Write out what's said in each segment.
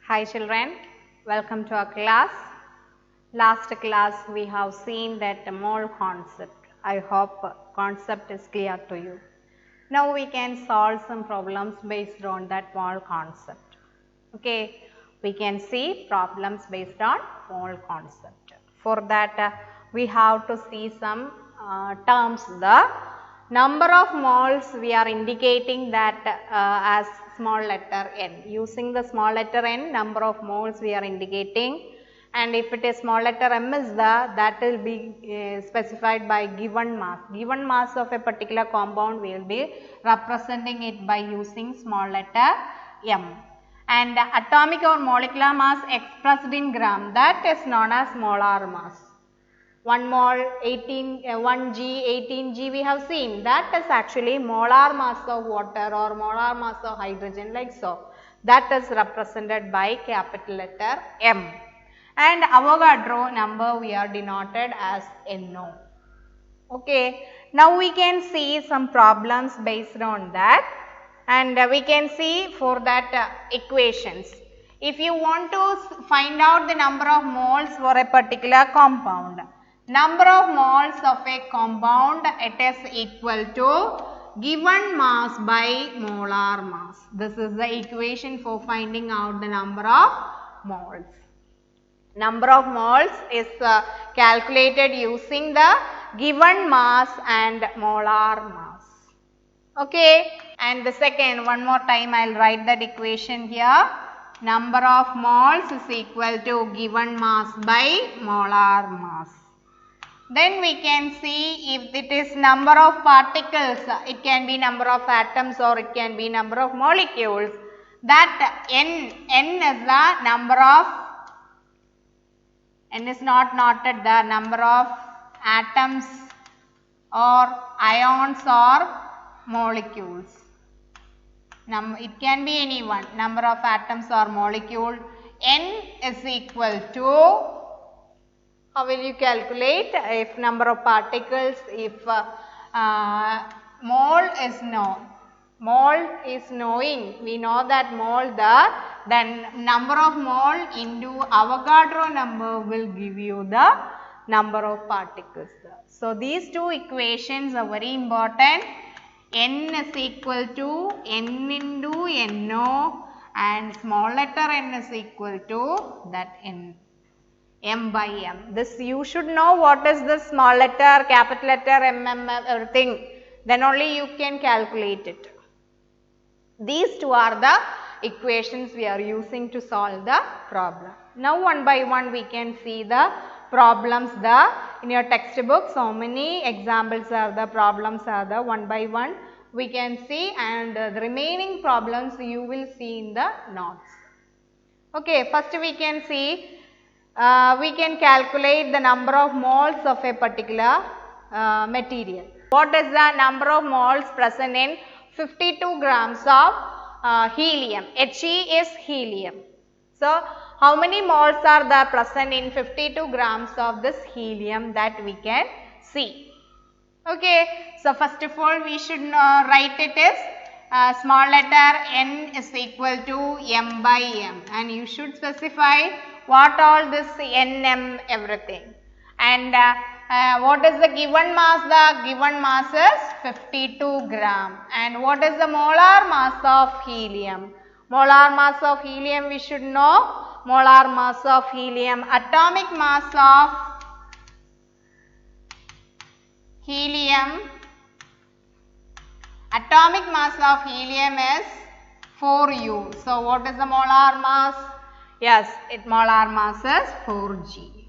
Hi children, welcome to our class. Last class we have seen that mole concept. I hope concept is clear to you. Now we can solve some problems based on that mole concept. Okay, we can see problems based on mole concept. For that we have to see some terms. The number of moles we are indicating that as small letter n. Using the small letter n, number of moles we are indicating, and if it is small letter m is that will be specified by given mass. Given mass of a particular compound we will be representing it by using small letter m. And atomic or molecular mass expressed in gram, that is known as molar mass. 1 mole 1 g 18 g we have seen, that is actually molar mass of water or molar mass of hydrogen, like so. That is represented by capital letter M. And Avogadro number we are denoted as NO. Okay. Now we can see some problems based on that, and we can see for that equations. If you want to find out the number of moles for a particular compound, number of moles of a compound, it is equal to given mass by molar mass. This is the equation for finding out the number of moles. Number of moles is calculated using the given mass and molar mass. Okay. And the second, one more time I will write that equation here. Number of moles is equal to given mass by molar mass. Then we can see if it is number of particles, it can be number of atoms or it can be number of molecules. That n is the number of, n is not noted, the number of atoms or ions or molecules. It can be any one, number of atoms or molecule. N is equal to, how will you calculate? If number of particles, if mole is known, mole is knowing, we know that mole then number of mole into Avogadro number will give you the number of particles. So these two equations are very important. N is equal to n into NO, and small letter n is equal to that n. M by M. This you should know what is the small letter, capital letter, everything. Then only you can calculate it. These two are the equations we are using to solve the problem. Now one by one we can see the problems in your textbook. So many examples are the problems are the one by one we can see, and the remaining problems you will see in the notes. Okay, first we can see. We can calculate the number of moles of a particular material. What is the number of moles present in 52 grams of helium? He is helium. So, how many moles are there present in 52 grams of this helium, that we can see. Okay. So, first of all we should write it as small letter n is equal to m by m, and you should specify what all this nm everything. And what is the given mass? The given mass is 52 gram. And what is the molar mass of helium? Molar mass of helium we should know. Molar mass of helium, atomic mass of helium, atomic mass of helium is 4U. So what is the molar mass? Yes, molar mass is 4G.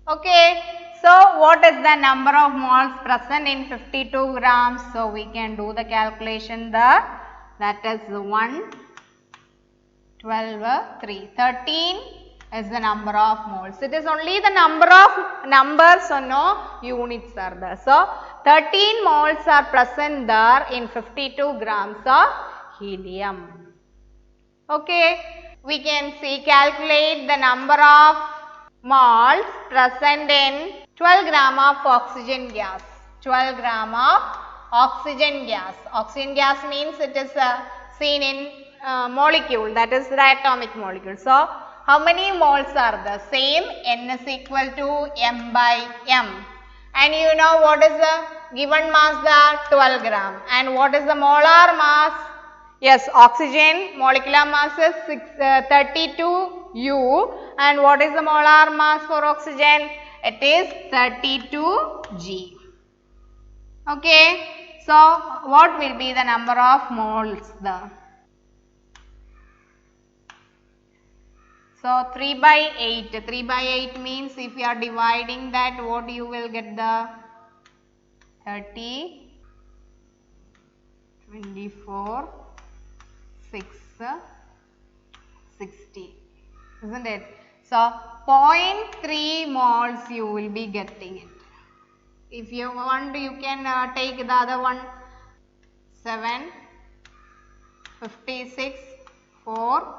Okay. So what is the number of moles present in 52 grams? So we can do the calculation that is 1, 12, 3, 13 is the number of moles. It is only the number of numbers, so no units are there. So 13 moles are present there in 52 grams of helium. Okay. We can see, calculate the number of moles present in 12 gram of oxygen gas. 12 gram of oxygen gas. Oxygen gas means it is seen in molecule, that is the atomic molecule. So, how many moles are the same? N is equal to m by m. And you know what is the given mass? The 12 gram. And what is the molar mass? Yes, oxygen molecular mass is 32 U. And what is the molar mass for oxygen? It is 32 G. Okay. So, what will be the number of moles? So, 3 by 8. 3 by 8 means if you are dividing that, what you will get? The 30, 24, 6, 60. Isn't it? So, 0.3 moles you will be getting it. If you want, you can take the other one. 7, 56, 4,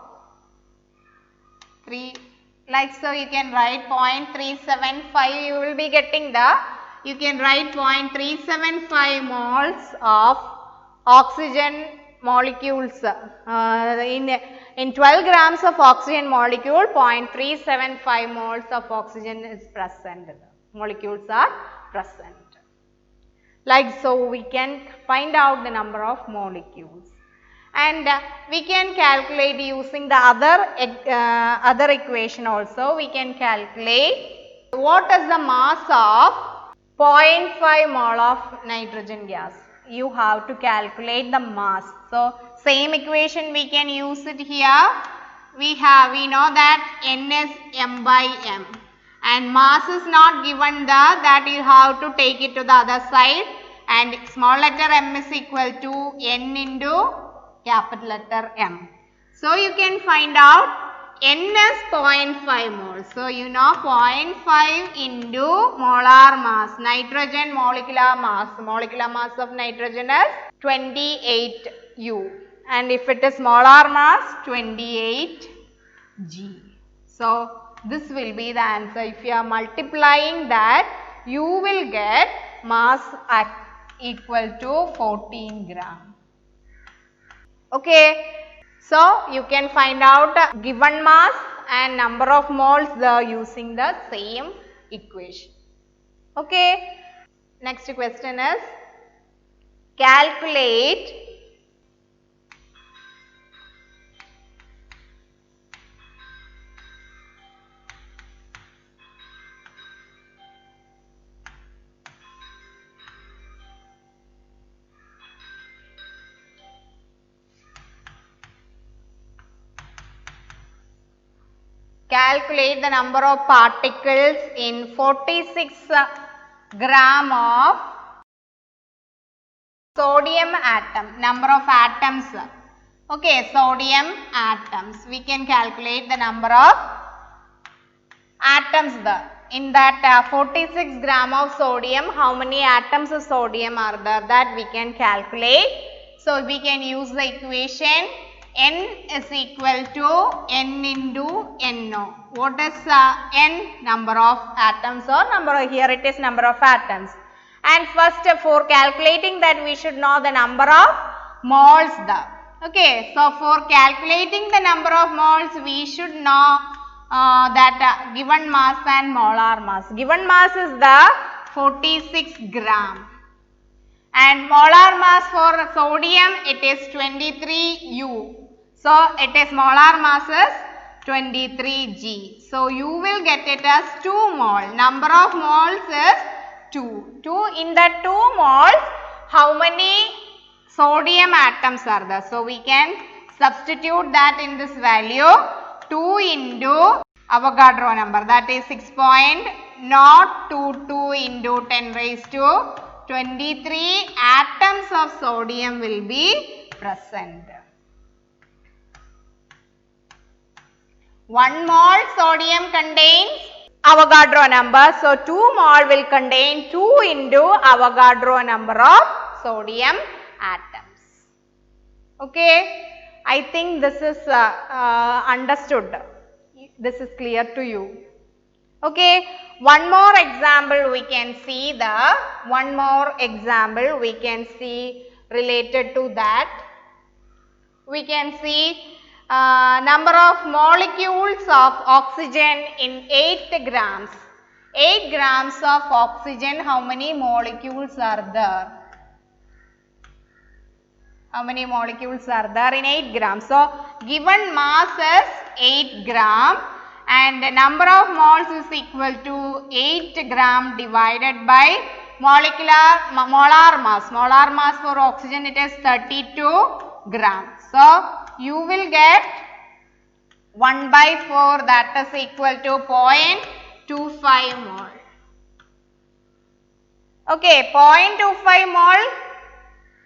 3, like so you can write 0.375, you will be getting the, you can write 0.375 moles of oxygen molecules. In 12 grams of oxygen molecule, 0.375 moles of oxygen is present. Molecules are present. Like so, we can find out the number of molecules. And we can calculate using the other equation also. We can calculate what is the mass of 0.5 mole of nitrogen gas. You have to calculate the mass. So, same equation we can use it here. We know that N is m by m. And mass is not given that you have to take it to the other side, and small letter m is equal to n into capital letter M. So, you can find out N is 0.5 moles. So, 0.5 into molar mass, nitrogen molecular mass of nitrogen is 28 U, and if it is molar mass, 28 G. So, this will be the answer. If you are multiplying that, you will get mass equal to 14 gram. Okay. So, you can find out given mass and number of moles using the same equation. Okay. Next question is calculate the number of particles in 46 gram of sodium atom, number of atoms. Okay, sodium atoms. We can calculate the number of atoms. In that 46 gram of sodium, how many atoms of sodium are there? That we can calculate. So, we can use the equation N is equal to N into NO. What is N? Number of atoms, or here it is number of atoms. And first for calculating that, we should know the number of moles. Okay, so for calculating the number of moles, we should know that given mass and molar mass. Given mass is the 46 gram. And molar mass for sodium, it is 23 U. So, it is molar mass is 23 G. So, you will get it as 2 mole. Number of moles is 2. In the 2 moles, how many sodium atoms are there? So, we can substitute that in this value. 2 into Avogadro number, that is 6.022 into 10 raised to 23 atoms of sodium will be present. 1 mole sodium contains Avogadro number. So, 2 mole will contain 2 into Avogadro number of sodium atoms. Okay. I think this is understood. This is clear to you. Okay. One more example we can see related to that. we can see number of molecules of oxygen in 8 grams. 8 grams of oxygen, how many molecules are there? How many molecules are there in 8 grams? So, given mass is 8 gram and the number of moles is equal to 8 gram divided by molar mass. Molar mass for oxygen, it is 32 grams. So, you will get 1 by 4, that is equal to 0.25 mole. Okay, 0.25 mole.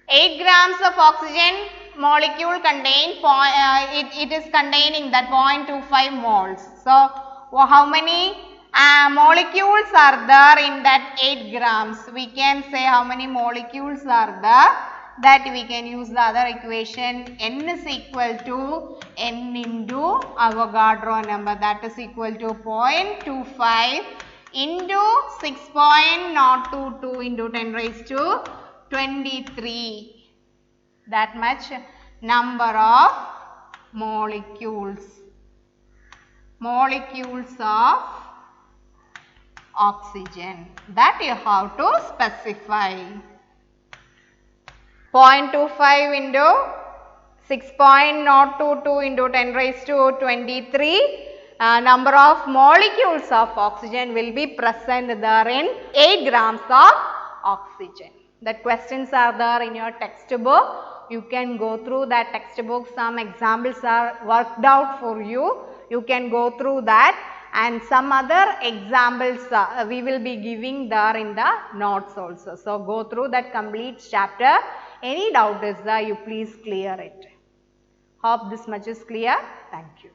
8 grams of oxygen molecule contain, it is containing that 0.25 moles. So, how many molecules are there in that 8 grams? We can say how many molecules are there. That we can use the other equation, n is equal to n into Avogadro number, that is equal to 0.25 into 6.022 into 10 raised to 23, that much number of molecules of oxygen that you have to specify. 0.25 into 6.022 into 10 raised to 23 number of molecules of oxygen will be present there in 8 grams of oxygen. The questions are there in your textbook. You can go through that textbook. Some examples are worked out for you. You can go through that, and some other examples we will be giving there in the notes also. So, go through that complete chapter. Any doubt is there, you please clear it. Hope this much is clear. Thank you.